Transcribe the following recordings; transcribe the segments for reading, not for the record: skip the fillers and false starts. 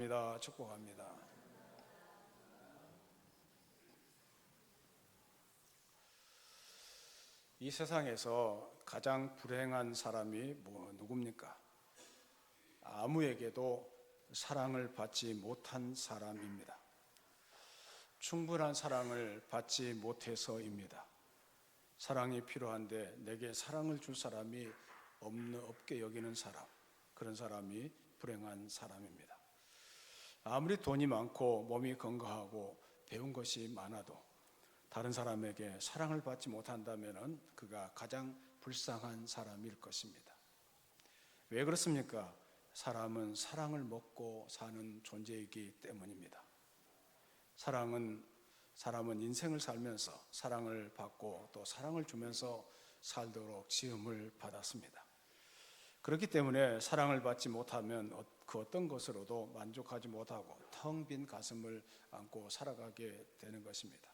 축복합니다. 이 세상에서 가장 불행한 사람이 누굽니까? 아무에게도 사랑을 받지 못한 사람입니다. 충분한 사랑을 받지 못해서입니다. 사랑이 필요한데 내게 사랑을 줄 사람이 없게 여기는 사람, 그런 사람이 불행한 사람입니다. 아무리 돈이 많고 몸이 건강하고 배운 것이 많아도 다른 사람에게 사랑을 받지 못한다면 그가 가장 불쌍한 사람일 것입니다. 왜 그렇습니까? 사람은 사랑을 먹고 사는 존재이기 때문입니다. 사람은 인생을 살면서 사랑을 받고 또 사랑을 주면서 살도록 지음을 받았습니다. 그렇기 때문에 사랑을 받지 못하면 그 어떤 것으로도 만족하지 못하고 텅 빈 가슴을 안고 살아가게 되는 것입니다.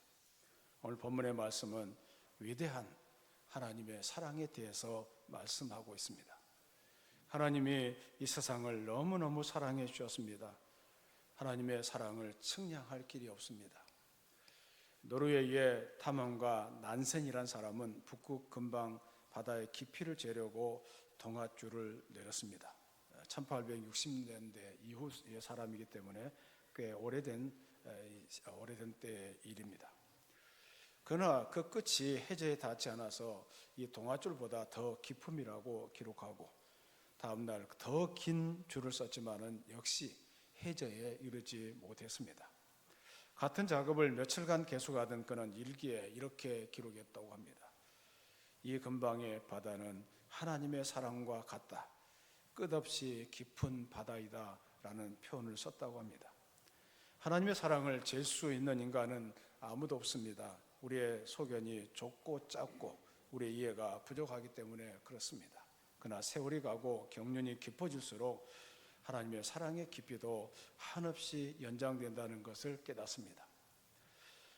오늘 본문의 말씀은 위대한 하나님의 사랑에 대해서 말씀하고 있습니다. 하나님이 이 세상을 너무너무 사랑해 주셨습니다. 하나님의 사랑을 측량할 길이 없습니다. 노르웨이의 탐험가 난센이란 사람은 북극 근방 바다의 깊이를 재려고 동아줄을 내렸습니다. 1860년대 이후의 사람이기 때문에 꽤 오래된 때의 일입니다. 그러나 그 끝이 해저에 닿지 않아서 이 동아줄보다 더 깊음이라고 기록하고 다음날 더 긴 줄을 썼지만은 역시 해저에 이르지 못했습니다. 같은 작업을 며칠간 계속하던 그는 일기에 이렇게 기록했다고 합니다. 이 근방의 바다는 하나님의 사랑과 같다. 끝없이 깊은 바다이다 라는 표현을 썼다고 합니다. 하나님의 사랑을 잴 수 있는 인간은 아무도 없습니다. 우리의 소견이 좁고 짧고 우리의 이해가 부족하기 때문에 그렇습니다. 그러나 세월이 가고 경륜이 깊어질수록 하나님의 사랑의 깊이도 한없이 연장된다는 것을 깨닫습니다.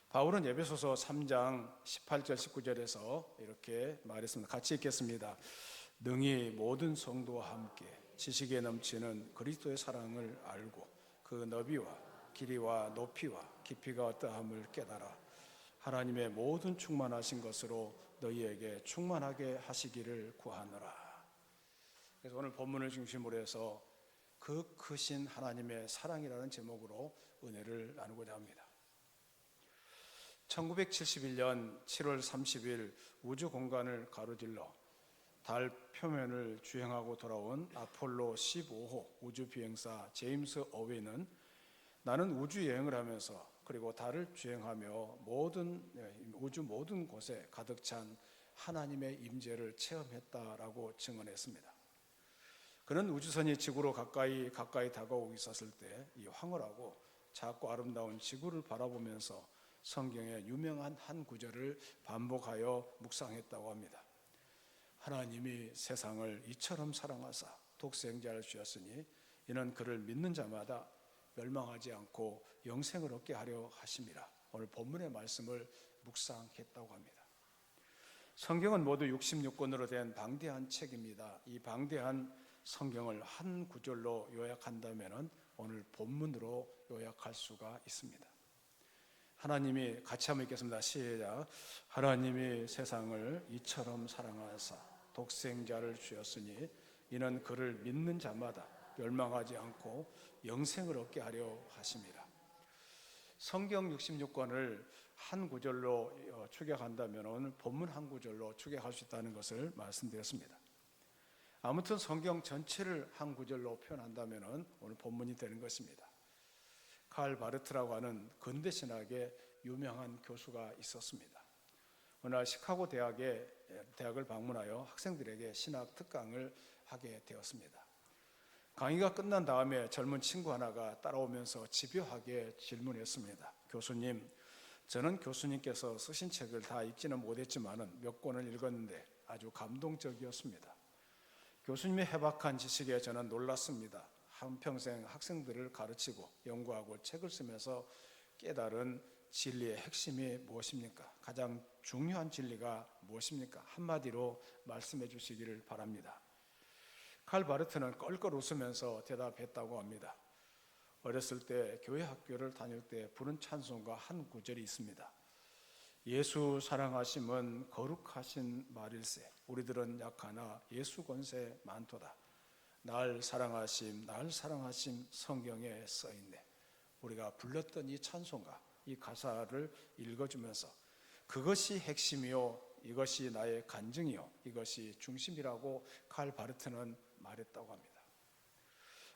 바울은 에베소서 3장 18절 19절에서 이렇게 말했습니다. 같이 읽겠습니다. 능히 모든 성도와 함께 지식에 넘치는 그리스도의 사랑을 알고 그 너비와 길이와 높이와 깊이가 어떠함을 깨달아 하나님의 모든 충만하신 것으로 너희에게 충만하게 하시기를 구하노라. 그래서 오늘 본문을 중심으로 해서 그 크신 하나님의 사랑이라는 제목으로 은혜를 나누고자 합니다. 1971년 7월 30일 우주 공간을 가로질러 달 표면을 주행하고 돌아온 아폴로 15호 우주 비행사 제임스 어웨이는 나는 우주 여행을 하면서 그리고 달을 주행하며 우주 모든 곳에 가득 찬 하나님의 임재를 체험했다라고 증언했습니다. 그는 우주선이 지구로 가까이 다가오고 있었을 때 이 황홀하고 작고 아름다운 지구를 바라보면서 성경의 유명한 한 구절을 반복하여 묵상했다고 합니다. 하나님이 세상을 이처럼 사랑하사 독생자를 주셨으니 이는 그를 믿는 자마다 멸망하지 않고 영생을 얻게 하려 하심이라. 오늘 본문의 말씀을 묵상했다고 합니다. 성경은 모두 66권으로 된 방대한 책입니다. 이 방대한 성경을 한 구절로 요약한다면 오늘 본문으로 요약할 수가 있습니다. 하나님이 같이 한번 읽겠습니다. 시작. 하나님이 세상을 이처럼 사랑하사 독생자를 주셨으니 이는 그를 믿는 자마다 멸망하지 않고 영생을 얻게 하려 하심이라. 성경 66권을 한 구절로 축약한다면 오늘 본문 한 구절로 축약할 수 있다는 것을 말씀드렸습니다. 아무튼 성경 전체를 한 구절로 표현한다면 오늘 본문이 되는 것입니다. 칼 바르트라고 하는 근대 신학의 유명한 교수가 있었습니다. 어느 날 시카고 대학을 방문하여 학생들에게 신학 특강을 하게 되었습니다. 강의가 끝난 다음에 젊은 친구 하나가 따라오면서 집요하게 질문했습니다. 교수님, 저는 교수님께서 쓰신 책을 다 읽지는 못했지만 몇 권을 읽었는데 아주 감동적이었습니다. 교수님의 해박한 지식에 저는 놀랐습니다. 한평생 학생들을 가르치고 연구하고 책을 쓰면서 깨달은 진리의 핵심이 무엇입니까? 가장 중요한 진리가 무엇입니까? 한마디로 말씀해 주시기를 바랍니다. 칼 바르트는 껄껄 웃으면서 대답했다고 합니다. 어렸을 때 교회 학교를 다닐 때 부른 찬송가 한 구절이 있습니다. 예수 사랑하심은 거룩하신 말일세 우리들은 약하나 예수 권세 많도다. 날 사랑하심 성경에 써있네. 우리가 불렀던 이 찬송가, 이 가사를 읽어주면서 그것이 핵심이요 이것이 나의 간증이요 이것이 중심이라고 칼 바르트는 말했다고 합니다.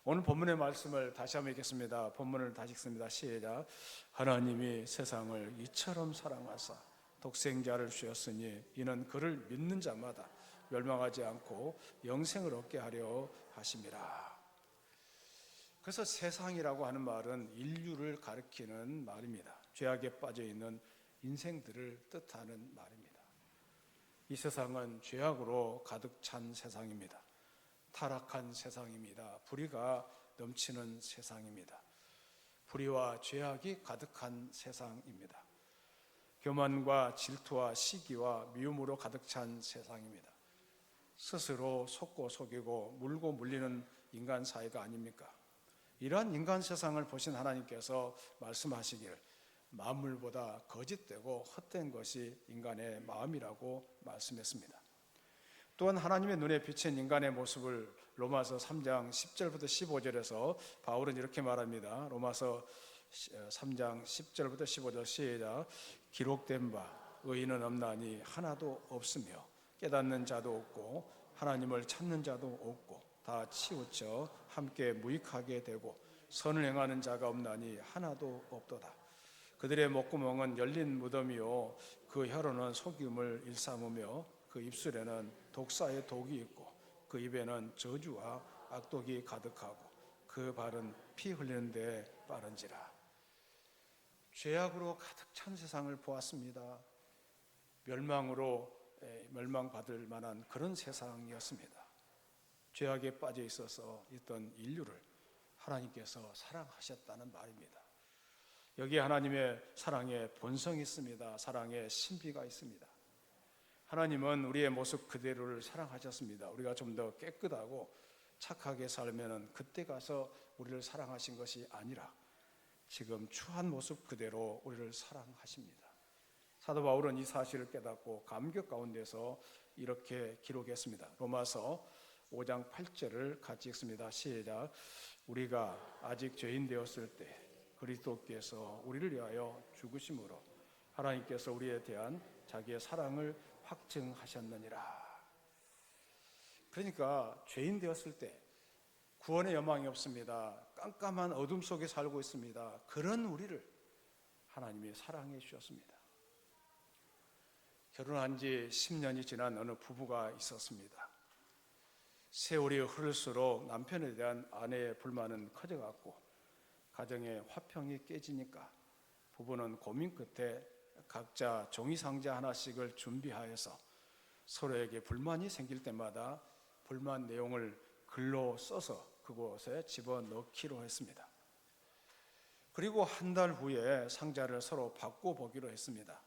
오늘 본문의 말씀을 다시 한번 읽겠습니다. 본문을 다시 읽습니다. 시작. 하나님이 세상을 이처럼 사랑하사 독생자를 주셨으니 이는 그를 믿는 자마다 멸망하지 않고 영생을 얻게 하려 하심이라. 그래서 세상이라고 하는 말은 인류를 가리키는 말입니다. 죄악에 빠져 있는 인생들을 뜻하는 말입니다. 이 세상은 죄악으로 가득 찬 세상입니다. 타락한 세상입니다. 불의가 넘치는 세상입니다. 불의와 죄악이 가득한 세상입니다. 교만과 질투와 시기와 미움으로 가득 찬 세상입니다. 스스로 속고 속이고 물고 물리는 인간 사회가 아닙니까? 이러한 인간 세상을 보신 하나님께서 말씀하시길 만물보다 거짓되고 헛된 것이 인간의 마음이라고 말씀했습니다. 또한 하나님의 눈에 비친 인간의 모습을 로마서 3장 10절부터 15절에서 바울은 이렇게 말합니다. 로마서 3장 10절부터 15절 시작. 기록된 바 의인은 없나니 하나도 없으며 깨닫는 자도 없고 하나님을 찾는 자도 없고 다 치우쳐 함께 무익하게 되고 선을 행하는 자가 없나니 하나도 없도다. 그들의 목구멍은 열린 무덤이요 그 혀로는 속임을 일삼으며 그 입술에는 독사의 독이 있고 그 입에는 저주와 악독이 가득하고 그 발은 피 흘리는 데 빠른지라. 죄악으로 가득 찬 세상을 보았습니다. 멸망받을 만한 그런 세상이었습니다. 죄악에 빠져 있어서 있던 인류를 하나님께서 사랑하셨다는 말입니다. 여기에 하나님의 사랑의 본성이 있습니다. 사랑의 신비가 있습니다. 하나님은 우리의 모습 그대로를 사랑하셨습니다. 우리가 좀 더 깨끗하고 착하게 살면 그때 가서 우리를 사랑하신 것이 아니라 지금 추한 모습 그대로 우리를 사랑하십니다. 사도 바울은 이 사실을 깨닫고 감격 가운데서 이렇게 기록했습니다. 로마서 5장 8절을 같이 읽습니다. 시작. 우리가 아직 죄인 되었을 때 그리스도께서 우리를 위하여 죽으심으로 하나님께서 우리에 대한 자기의 사랑을 확증하셨느니라. 그러니까 죄인 되었을 때 구원의 여망이 없습니다. 깜깜한 어둠 속에 살고 있습니다. 그런 우리를 하나님이 사랑해 주셨습니다. 결혼한 지 10년이 지난 어느 부부가 있었습니다. 세월이 흐를수록 남편에 대한 아내의 불만은 커져갔고 가정의 화평이 깨지니까 부부는 고민 끝에 각자 종이 상자 하나씩을 준비하여서 서로에게 불만이 생길 때마다 불만 내용을 글로 써서 그곳에 집어넣기로 했습니다. 그리고 한 달 후에 상자를 서로 바꿔보기로 했습니다.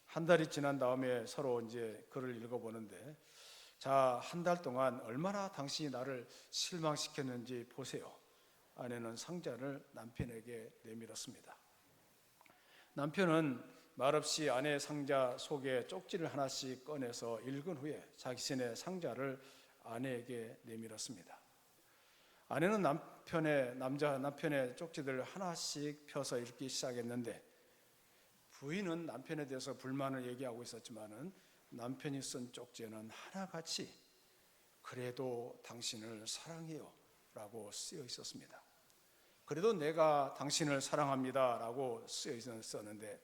한 달이 지난 다음에 서로 이제 글을 읽어보는데, 자, 한 달 동안 얼마나 당신이 나를 실망시켰는지 보세요. 아내는 상자를 남편에게 내밀었습니다. 남편은 말없이 아내의 상자 속에 쪽지를 하나씩 꺼내서 읽은 후에 자신의 상자를 아내에게 내밀었습니다. 아내는 남편의 쪽지들을 하나씩 펴서 읽기 시작했는데, 부인은 남편에 대해서 불만을 얘기하고 있었지만은 남편이 쓴 쪽지에는 하나같이 그래도 당신을 사랑해요 라고 쓰여 있었습니다. 그래도 내가 당신을 사랑합니다 라고 쓰여 있었는데,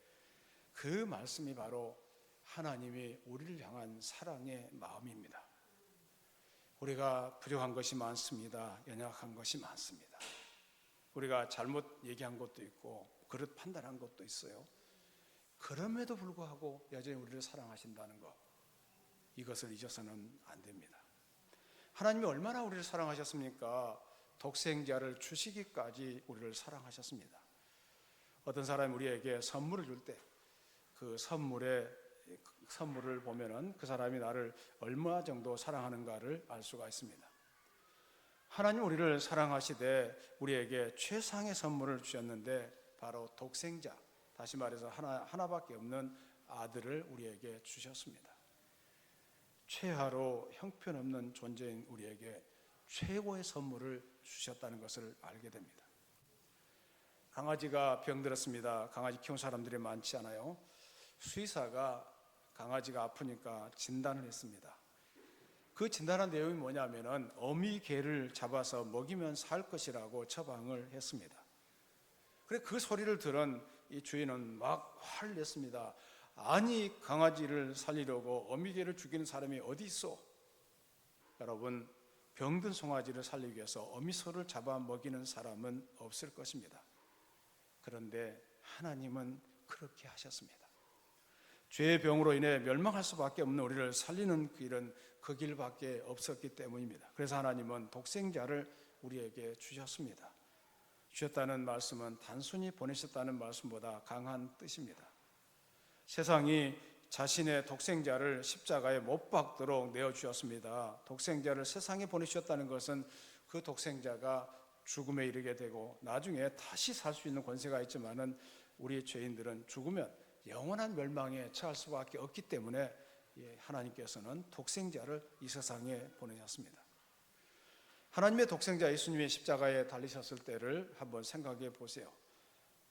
그 말씀이 바로 하나님이 우리를 향한 사랑의 마음입니다. 우리가 부족한 것이 많습니다. 연약한 것이 많습니다. 우리가 잘못 얘기한 것도 있고 그릇 판단한 것도 있어요. 그럼에도 불구하고 여전히 우리를 사랑하신다는 것, 이것을 잊어서는 안 됩니다. 하나님이 얼마나 우리를 사랑하셨습니까? 독생자를 주시기까지 우리를 사랑하셨습니다. 어떤 사람이 우리에게 선물을 줄 때 그 선물을 보면은 그 사람이 나를 얼마 정도 사랑하는가를 알 수가 있습니다. 하나님 우리를 사랑하시되 우리에게 최상의 선물을 주셨는데 바로 독생자, 다시 말해서 하나밖에 없는 아들을 우리에게 주셨습니다. 최하로 형편없는 존재인 우리에게 최고의 선물을 주셨다는 것을 알게 됩니다. 강아지가 병들었습니다. 강아지 키우는 사람들이 많지 않아요. 수의사가 강아지가 아프니까 진단을 했습니다. 그 진단한 내용이 뭐냐면은 어미개를 잡아서 먹이면 살 것이라고 처방을 했습니다. 그래 그 소리를 들은 이 주인은 막 화를 냈습니다. 아니, 강아지를 살리려고 어미개를 죽이는 사람이 어디 있어? 여러분, 병든 송아지를 살리기 위해서 어미소를 잡아 먹이는 사람은 없을 것입니다. 그런데 하나님은 그렇게 하셨습니다. 죄의 병으로 인해 멸망할 수밖에 없는 우리를 살리는 길은 그 길밖에 없었기 때문입니다. 그래서 하나님은 독생자를 우리에게 주셨습니다. 주셨다는 말씀은 단순히 보내셨다는 말씀보다 강한 뜻입니다. 세상이 자신의 독생자를 십자가에 못 박도록 내어주셨습니다. 독생자를 세상에 보내주셨다는 것은 그 독생자가 죽음에 이르게 되고 나중에 다시 살 수 있는 권세가 있지만은 우리 죄인들은 죽으면 영원한 멸망에 처할 수밖에 없기 때문에 하나님께서는 독생자를 이 세상에 보내셨습니다. 하나님의 독생자 예수님의 십자가에 달리셨을 때를 한번 생각해 보세요.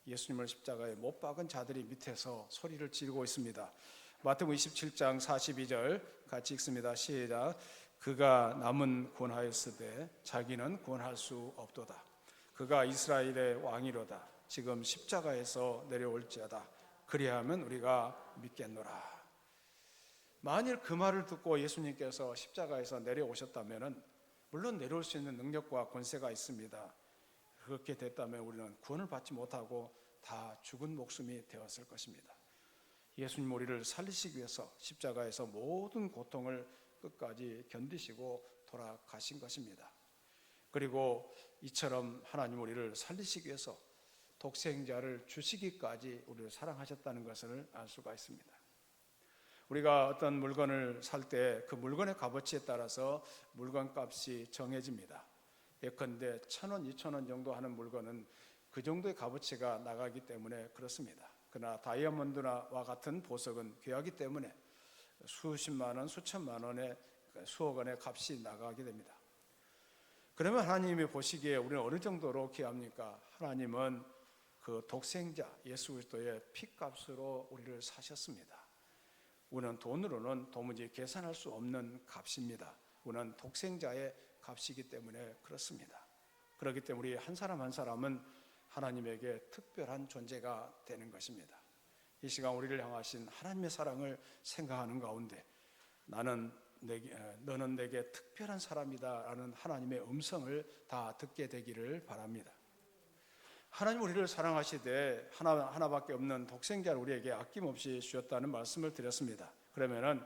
예수님을 십자가에 못 박은 자들이 밑에서 소리를 지르고 있습니다. 마태복음 27장 42절 같이 읽습니다. 시작. 그가 남은 구원하였으되 자기는 구원할 수 없도다. 그가 이스라엘의 왕이로다. 지금 십자가에서 내려올지어다. 그리하면 우리가 믿겠노라. 만일 그 말을 듣고 예수님께서 십자가에서 내려오셨다면 물론 내려올 수 있는 능력과 권세가 있습니다. 그렇게 됐다면 우리는 구원을 받지 못하고 다 죽은 목숨이 되었을 것입니다. 예수님 우리를 살리시기 위해서 십자가에서 모든 고통을 끝까지 견디시고 돌아가신 것입니다. 그리고 이처럼 하나님 우리를 살리시기 위해서 독생자를 주시기까지 우리를 사랑하셨다는 것을 알 수가 있습니다. 우리가 어떤 물건을 살 때 그 물건의 값어치에 따라서 물건값이 정해집니다. 예컨대 1,000원, 2,000원 정도 하는 물건은 그 정도의 값어치가 나가기 때문에 그렇습니다. 그러나 다이아몬드와 같은 보석은 귀하기 때문에 수십만 원, 수천만 원의, 수억 원의 값이 나가게 됩니다. 그러면 하나님이 보시기에 우리는 어느 정도로 귀합니까? 하나님은 그 독생자 예수 그리스도의 피값으로 우리를 사셨습니다. 우리는 돈으로는 도무지 계산할 수 없는 값입니다. 우리는 독생자의 값이기 때문에 그렇습니다. 그렇기 때문에 우리 한 사람 한 사람은 하나님에게 특별한 존재가 되는 것입니다. 이 시간 우리를 향하신 하나님의 사랑을 생각하는 가운데 너는 내게 특별한 사람이다라는 하나님의 음성을 다 듣게 되기를 바랍니다. 하나님 우리를 사랑하시되 하나밖에 없는 독생자를 우리에게 아낌없이 주셨다는 말씀을 드렸습니다. 그러면은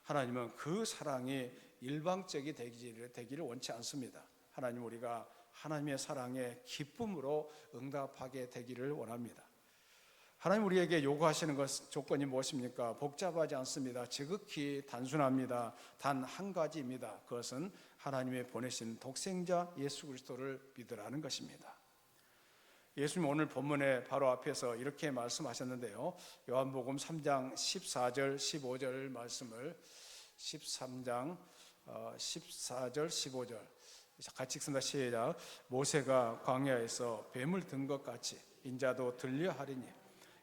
하나님은 그 사랑이 일방적이 되기를 원치 않습니다. 하나님 우리가 하나님의 사랑에 기쁨으로 응답하게 되기를 원합니다. 하나님 우리에게 요구하시는 조건이 무엇입니까? 복잡하지 않습니다. 지극히 단순합니다. 단 한 가지입니다. 그것은 하나님의 보내신 독생자 예수 그리스도를 믿으라는 것입니다. 예수님 오늘 본문에 바로 앞에서 이렇게 말씀하셨는데요. 요한복음 3장 14절 15절 말씀을 13장 14절 15절 같이 읽습니다. 시작. 모세가 광야에서 뱀을 든 것 같이 인자도 들려 하리니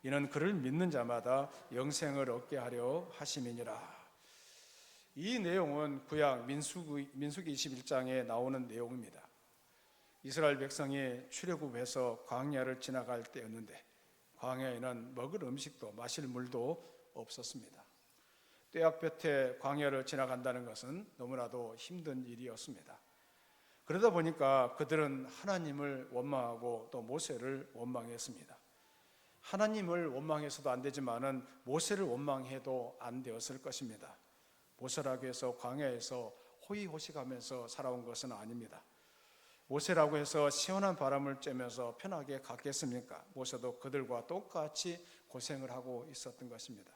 이는 그를 믿는 자마다 영생을 얻게 하려 하심이니라. 이 내용은 구약 민수기 21장에 나오는 내용입니다. 이스라엘 백성이 출애굽해서 광야를 지나갈 때였는데 광야에는 먹을 음식도 마실 물도 없었습니다. 떼약볕에 광야를 지나간다는 것은 너무나도 힘든 일이었습니다. 그러다 보니까 그들은 하나님을 원망하고 또 모세를 원망했습니다. 하나님을 원망해서도 안 되지만은 모세를 원망해도 안 되었을 것입니다. 모세라고 해서 광야에서 호의호식하면서 살아온 것은 아닙니다. 모세라고 해서 시원한 바람을 쬐면서 편하게 갔겠습니까? 모세도 그들과 똑같이 고생을 하고 있었던 것입니다.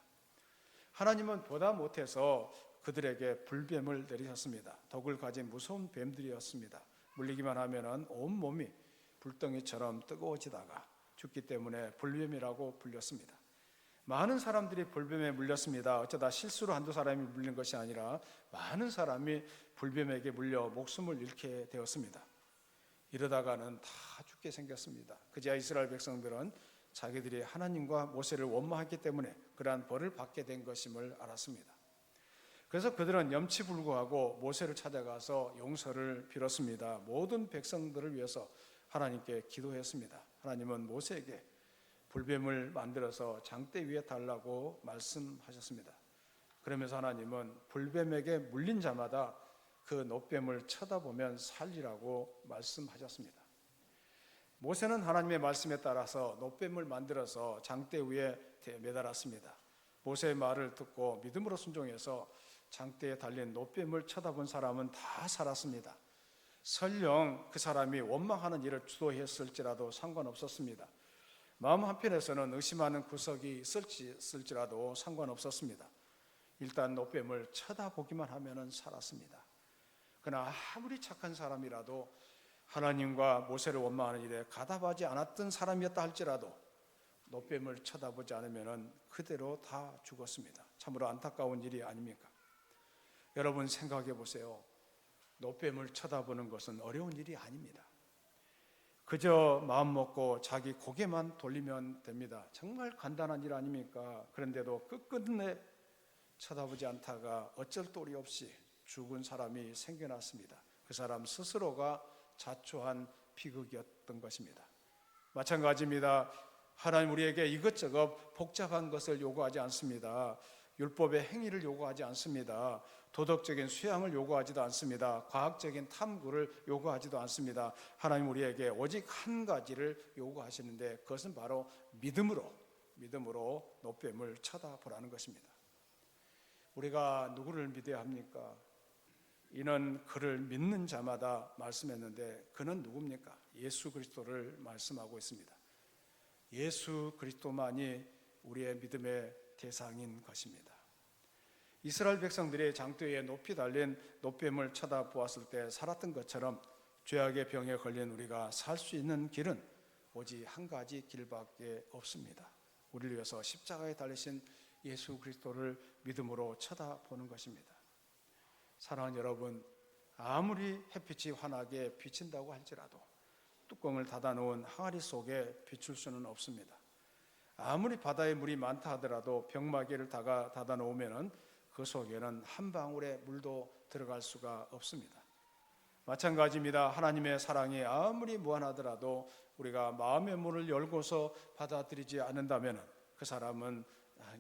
하나님은 보다 못해서 그들에게 불뱀을 내리셨습니다. 독을 가진 무서운 뱀들이었습니다. 물리기만 하면은 온 몸이 불덩이처럼 뜨거워지다가 죽기 때문에 불뱀이라고 불렸습니다. 많은 사람들이 불뱀에 물렸습니다. 어쩌다 실수로 한두 사람이 물린 것이 아니라 많은 사람이 불뱀에게 물려 목숨을 잃게 되었습니다. 이러다가는 다 죽게 생겼습니다. 그제야 이스라엘 백성들은 자기들이 하나님과 모세를 원망했기 때문에 그러한 벌을 받게 된 것임을 알았습니다. 그래서 그들은 염치불구하고 모세를 찾아가서 용서를 빌었습니다. 모든 백성들을 위해서 하나님께 기도했습니다. 하나님은 모세에게 불뱀을 만들어서 장대 위에 달라고 말씀하셨습니다. 그러면서 하나님은 불뱀에게 물린 자마다 그 노뱀을 쳐다보면 살리라고 말씀하셨습니다. 모세는 하나님의 말씀에 따라서 노뱀을 만들어서 장대 위에 매달았습니다. 모세의 말을 듣고 믿음으로 순종해서 장대에 달린 노뱀을 쳐다본 사람은 다 살았습니다. 설령 그 사람이 원망하는 일을 주도했을지라도 상관없었습니다. 마음 한편에서는 의심하는 구석이 있을지라도 상관없었습니다. 일단 노뱀을 쳐다보기만 하면 살았습니다. 그러나 아무리 착한 사람이라도 하나님과 모세를 원망하는 일에 가담하지 않았던 사람이었다 할지라도 노뱀을 쳐다보지 않으면 그대로 다 죽었습니다. 참으로 안타까운 일이 아닙니까? 여러분 생각해 보세요. 노뱀을 쳐다보는 것은 어려운 일이 아닙니다. 그저 마음 먹고 자기 고개만 돌리면 됩니다. 정말 간단한 일 아닙니까? 그런데도 끝끝내 쳐다보지 않다가 어쩔 도리 없이 죽은 사람이 생겨났습니다. 그 사람 스스로가 자초한 비극이었던 것입니다. 마찬가지입니다. 하나님 우리에게 이것저것 복잡한 것을 요구하지 않습니다. 율법의 행위를 요구하지 않습니다. 도덕적인 수양을 요구하지도 않습니다. 과학적인 탐구를 요구하지도 않습니다. 하나님 우리에게 오직 한 가지를 요구하시는데 그것은 바로 믿음으로 노뱀을 쳐다보라는 것입니다. 우리가 누구를 믿어야 합니까? 이는 그를 믿는 자마다 말씀했는데 그는 누굽니까? 예수 그리스도를 말씀하고 있습니다. 예수 그리스도만이 우리의 믿음의 대상인 것입니다. 이스라엘 백성들이 장대 위에 높이 달린 노뱀을 쳐다보았을 때 살았던 것처럼 죄악의 병에 걸린 우리가 살 수 있는 길은 오직 한 가지 길밖에 없습니다. 우리를 위해서 십자가에 달리신 예수 그리스도를 믿음으로 쳐다보는 것입니다. 사랑하는 여러분, 아무리 햇빛이 환하게 비친다고 할지라도 뚜껑을 닫아놓은 항아리 속에 비출 수는 없습니다. 아무리 바다에 물이 많다 하더라도 병마개를 닫아놓으면 그 속에는 한 방울의 물도 들어갈 수가 없습니다. 마찬가지입니다. 하나님의 사랑이 아무리 무한하더라도 우리가 마음의 문을 열고서 받아들이지 않는다면 그 사람은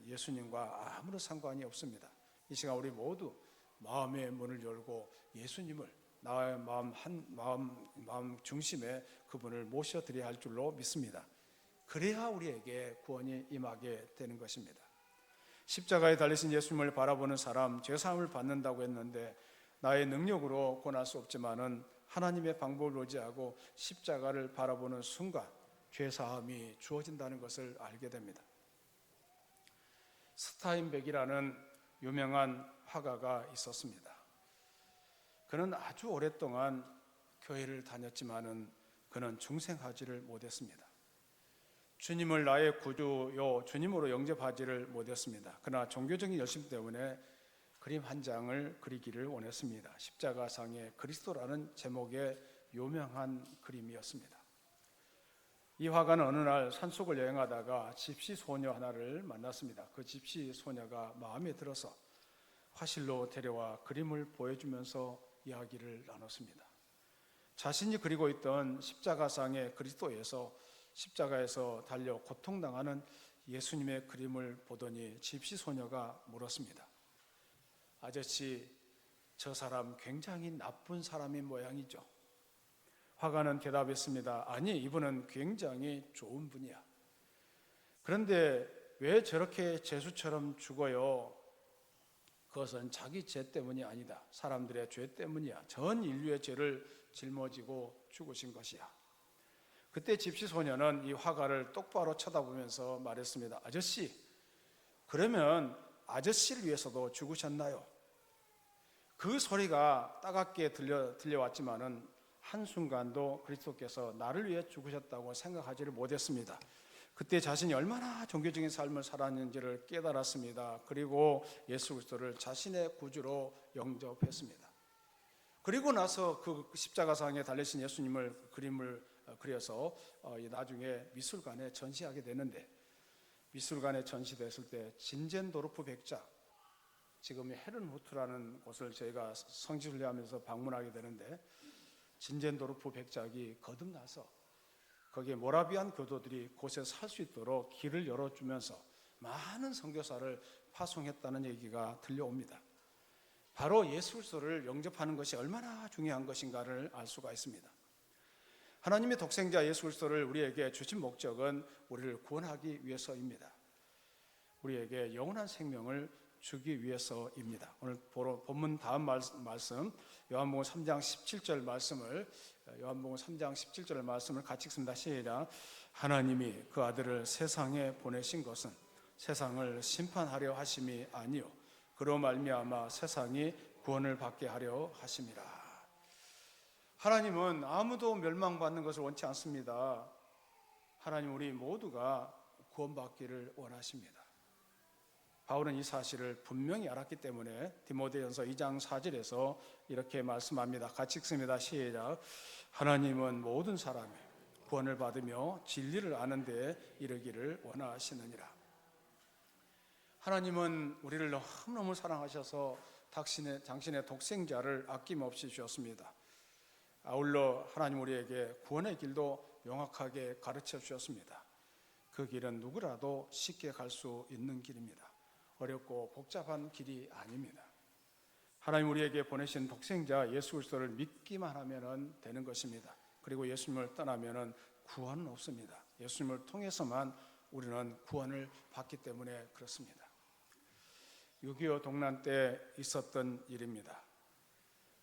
예수님과 아무런 상관이 없습니다. 이 시간 우리 모두 마음의 문을 열고 예수님을 나의 마음 중심에 그분을 모셔드려야 할 줄로 믿습니다. 그래야 우리에게 구원이 임하게 되는 것입니다. 십자가에 달리신 예수님을 바라보는 사람 죄사함을 받는다고 했는데 나의 능력으로 구원할 수 없지만은 하나님의 방법을 의지하고 십자가를 바라보는 순간 죄사함이 주어진다는 것을 알게 됩니다. 스타인백이라는 유명한 화가가 있었습니다. 그는 아주 오랫동안 교회를 다녔지만은 그는 중생하지를 못했습니다. 주님을 나의 구주요 주님으로 영접하지를 못했습니다. 그러나 종교적인 열심 때문에 그림 한 장을 그리기를 원했습니다. 십자가상의 그리스도라는 제목의 유명한 그림이었습니다. 이 화가는 어느 날 산속을 여행하다가 집시 소녀 하나를 만났습니다. 그 집시 소녀가 마음에 들어서 화실로 데려와 그림을 보여주면서 이야기를 나눴습니다. 자신이 그리고 있던 십자가상의 그리스도에서 십자가에서 달려 고통당하는 예수님의 그림을 보더니 집시 소녀가 물었습니다. 아저씨, 저 사람 굉장히 나쁜 사람인 모양이죠? 화가는 대답했습니다. 아니, 이분은 굉장히 좋은 분이야. 그런데 왜 저렇게 죄수처럼 죽어요? 그것은 자기 죄 때문이 아니다. 사람들의 죄 때문이야. 전 인류의 죄를 짊어지고 죽으신 것이야. 그때 집시 소녀는 이 화가를 똑바로 쳐다보면서 말했습니다. 아저씨, 그러면 아저씨를 위해서도 죽으셨나요? 그 소리가 따갑게 들려왔지만은 한순간도 그리스도께서 나를 위해 죽으셨다고 생각하지를 못했습니다. 그때 자신이 얼마나 종교적인 삶을 살았는지를 깨달았습니다. 그리고 예수 그리스도를 자신의 구주로 영접했습니다. 그리고 나서 그 십자가상에 달리신 예수님을 그림을 그려서 나중에 미술관에 전시하게 되는데, 미술관에 전시됐을 때 진젠도르프 백작, 지금의 헤른후트라는 곳을 저희가 성지순례하면서 방문하게 되는데, 진젠도르프 백작이 거듭나서 거기에 모라비안 교도들이 곳에 살 수 있도록 길을 열어주면서 많은 선교사를 파송했다는 얘기가 들려옵니다. 바로 예수 그리스도를 영접하는 것이 얼마나 중요한 것인가를 알 수가 있습니다. 하나님의 독생자 예수 그리스도를 우리에게 주신 목적은 우리를 구원하기 위해서입니다. 우리에게 영원한 생명을 주기 위해서입니다. 오늘 본문 다음 말씀 요한복음 3장 17절 말씀을 같이 읽습니다. 시작. 하나님이 그 아들을 세상에 보내신 것은 세상을 심판하려 하심이 아니요 그로 말미암아 세상이 구원을 받게 하려 하심이라. 하나님은 아무도 멸망받는 것을 원치 않습니다. 하나님 우리 모두가 구원받기를 원하십니다. 바울은 이 사실을 분명히 알았기 때문에 디모데전서 2장 4절에서 이렇게 말씀합니다. 같이 읽습니다. 시작. 하나님은 모든 사람이 구원을 받으며 진리를 아는 데 이르기를 원하시느니라. 하나님은 우리를 너무너무 사랑하셔서 당신의 독생자를 아낌없이 주셨습니다. 아울러 하나님 우리에게 구원의 길도 명확하게 가르쳐 주셨습니다. 그 길은 누구라도 쉽게 갈 수 있는 길입니다. 어렵고 복잡한 길이 아닙니다. 하나님 우리에게 보내신 독생자 예수 그리스도를 믿기만 하면 되는 것입니다. 그리고 예수님을 떠나면 구원은 없습니다. 예수님을 통해서만 우리는 구원을 받기 때문에 그렇습니다. 6.25 동란 때 있었던 일입니다.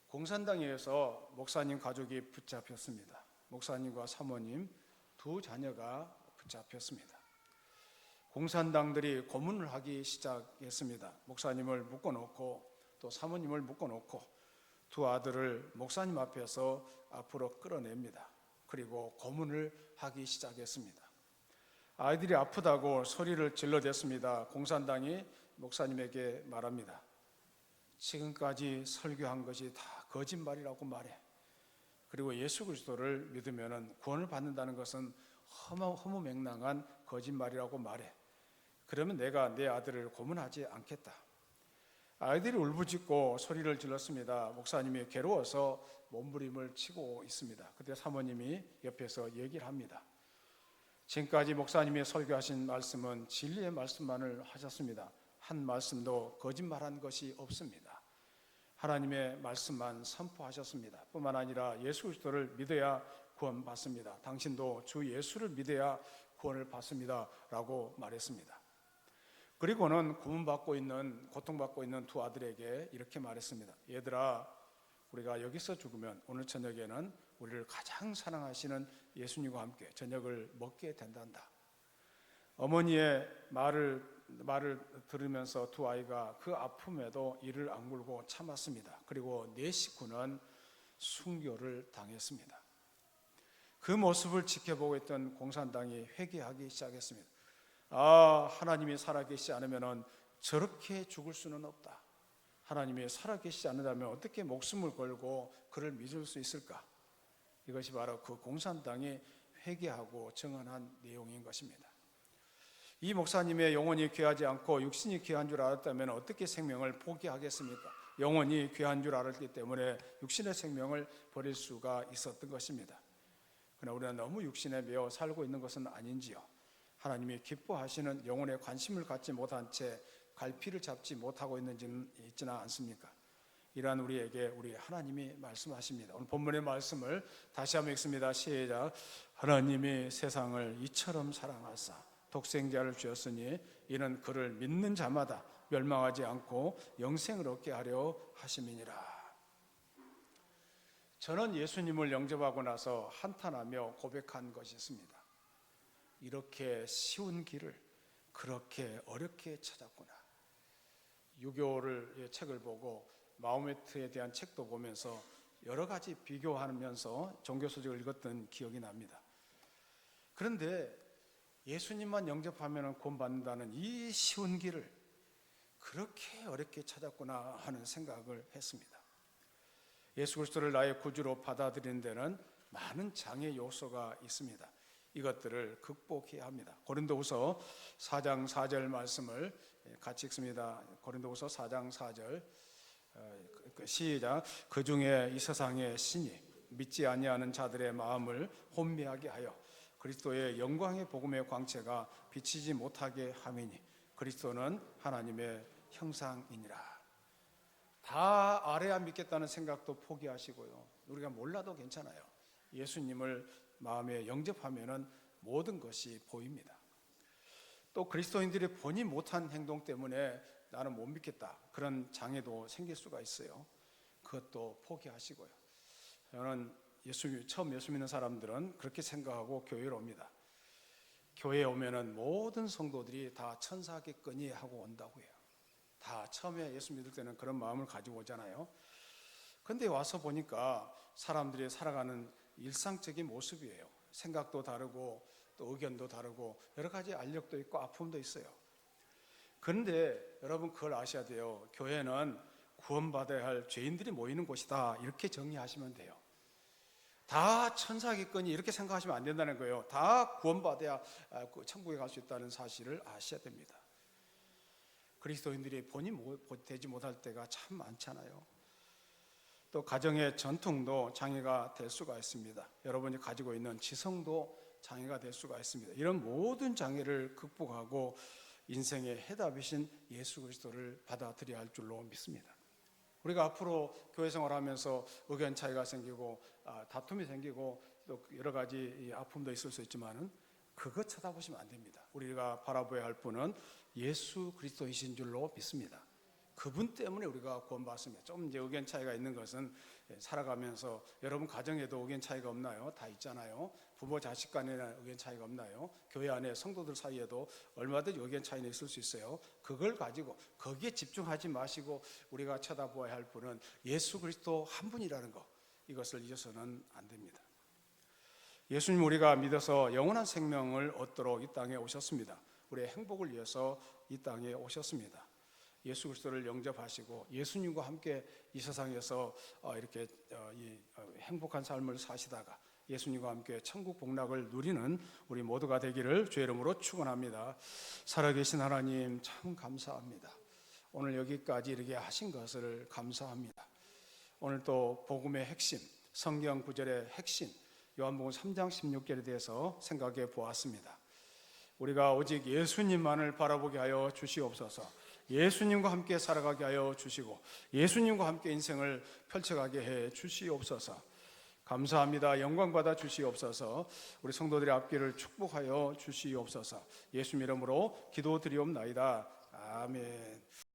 공산당에 의해서 목사님 가족이 붙잡혔습니다. 목사님과 사모님 두 자녀가 붙잡혔습니다. 공산당들이 고문을 하기 시작했습니다. 목사님을 묶어놓고 또 사모님을 묶어놓고 두 아들을 목사님 앞에서 앞으로 끌어냅니다. 그리고 고문을 하기 시작했습니다. 아이들이 아프다고 소리를 질러댔습니다. 공산당이 목사님에게 말합니다. 지금까지 설교한 것이 다 거짓말이라고 말해. 그리고 예수 그리스도를 믿으면 구원을 받는다는 것은 허무맹랑한 거짓말이라고 말해. 그러면 내가 내 아들을 고문하지 않겠다. 아이들이 울부짖고 소리를 질렀습니다. 목사님이 괴로워서 몸부림을 치고 있습니다. 그때 사모님이 옆에서 얘기를 합니다. 지금까지 목사님이 설교하신 말씀은 진리의 말씀만을 하셨습니다. 한 말씀도 거짓말한 것이 없습니다. 하나님의 말씀만 선포하셨습니다. 뿐만 아니라 예수 그리스도를 믿어야 구원받습니다. 당신도 주 예수를 믿어야 구원을 받습니다. 라고 말했습니다. 그리고는 고통받고 있는 두 아들에게 이렇게 말했습니다. 얘들아, 우리가 여기서 죽으면 오늘 저녁에는 우리를 가장 사랑하시는 예수님과 함께 저녁을 먹게 된단다. 어머니의 말을 들으면서 두 아이가 그 아픔에도 이를 악물고 참았습니다. 그리고 네 식구는 순교를 당했습니다. 그 모습을 지켜보고 있던 공산당이 회개하기 시작했습니다. 하나님이 살아계시지 않으면 저렇게 죽을 수는 없다. 하나님이 살아계시지 않는다면 어떻게 목숨을 걸고 그를 믿을 수 있을까? 이것이 바로 그 공산당이 회개하고 증언한 내용인 것입니다. 이 목사님의 영혼이 귀하지 않고 육신이 귀한 줄 알았다면 어떻게 생명을 포기하겠습니까? 영혼이 귀한 줄 알았기 때문에 육신의 생명을 버릴 수가 있었던 것입니다. 그러나 우리가 너무 육신에 매어 살고 있는 것은 아닌지요? 하나님이 기뻐하시는 영혼에 관심을 갖지 못한 채 갈피를 잡지 못하고 있는지는 있지는 않습니까? 이러한 우리에게 우리 하나님이 말씀하십니다. 오늘 본문의 말씀을 다시 한번 읽습니다. 시작. 하나님이 세상을 이처럼 사랑하사 독생자를 주었으니 이는 그를 믿는 자마다 멸망하지 않고 영생을 얻게 하려 하심이니라. 저는 예수님을 영접하고 나서 한탄하며 고백한 것이 있습니다. 이렇게 쉬운 길을 그렇게 어렵게 찾았구나. 유교의 책을 보고 마호메트에 대한 책도 보면서 여러 가지 비교하면서 종교서적을 읽었던 기억이 납니다. 그런데 예수님만 영접하면 구원받는다는 이 쉬운 길을 그렇게 어렵게 찾았구나 하는 생각을 했습니다. 예수 그리스도를 나의 구주로 받아들이는 데는 많은 장애 요소가 있습니다. 이것들을 극복해야 합니다. 고린도후서 4장 4절 말씀을 같이 읽습니다. 고린도후서 4장 4절 시작. 그 중에 이 세상의 신이 믿지 아니하는 자들의 마음을 혼미하게 하여 그리스도의 영광의 복음의 광채가 비치지 못하게 함이니 그리스도는 하나님의 형상이니라. 다 알아야 믿겠다는 생각도 포기하시고요. 우리가 몰라도 괜찮아요. 예수님을 마음에 영접하면은 모든 것이 보입니다. 또 그리스도인들이 본인 못한 행동 때문에 나는 못 믿겠다, 그런 장애도 생길 수가 있어요. 그것도 포기하시고요. 저는 처음 예수 믿는 사람들은 그렇게 생각하고 교회에 옵니다. 교회에 오면은 모든 성도들이 다 천사겠거니 하고 온다고 해요. 다 처음에 예수 믿을 때는 그런 마음을 가지고 오잖아요. 그런데 와서 보니까 사람들이 살아가는 일상적인 모습이에요. 생각도 다르고 또 의견도 다르고 여러 가지 알력도 있고 아픔도 있어요. 그런데 여러분 그걸 아셔야 돼요. 교회는 구원받아야 할 죄인들이 모이는 곳이다, 이렇게 정리하시면 돼요. 다 천사겠거니 이렇게 생각하시면 안 된다는 거예요. 다 구원받아야 천국에 갈 수 있다는 사실을 아셔야 됩니다. 그리스도인들이 본이 되지 못할 때가 참 많잖아요. 또 가정의 전통도 장애가 될 수가 있습니다. 여러분이 가지고 있는 지성도 장애가 될 수가 있습니다. 이런 모든 장애를 극복하고 인생의 해답이신 예수 그리스도를 받아들여야 할 줄로 믿습니다. 우리가 앞으로 교회 생활하면서 의견 차이가 생기고 다툼이 생기고 또 여러 가지 아픔도 있을 수 있지만은 그것 쳐다보시면 안 됩니다. 우리가 바라봐야 할 분은 예수 그리스도이신 줄로 믿습니다. 그분 때문에 우리가 구원받습니다. 좀 이제 의견 차이가 있는 것은 살아가면서 여러분 가정에도 의견 차이가 없나요? 다 있잖아요. 부모 자식 간에는 의견 차이가 없나요? 교회 안에 성도들 사이에도 얼마든지 의견 차이는 있을 수 있어요. 그걸 가지고 거기에 집중하지 마시고 우리가 쳐다보아야 할 분은 예수 그리스도 한 분이라는 것, 이것을 잊어서는 안 됩니다. 예수님 우리가 믿어서 영원한 생명을 얻도록 이 땅에 오셨습니다. 우리의 행복을 위해서 이 땅에 오셨습니다. 예수 그리스도를 영접하시고 예수님과 함께 이 세상에서 이렇게 행복한 삶을 사시다가 예수님과 함께 천국 복락을 누리는 우리 모두가 되기를 주의 이름으로 축원합니다. 살아계신 하나님 참 감사합니다. 오늘 여기까지 이렇게 하신 것을 감사합니다. 오늘 또 복음의 핵심, 성경 구절의 핵심 요한복음 3장 16절에 대해서 생각해 보았습니다. 우리가 오직 예수님만을 바라보게 하여 주시옵소서. 예수님과 함께 살아가게 하여 주시고 예수님과 함께 인생을 펼쳐가게 해 주시옵소서. 감사합니다. 영광 받아 주시옵소서. 우리 성도들의 앞길을 축복하여 주시옵소서. 예수 이름으로 기도드리옵나이다. 아멘.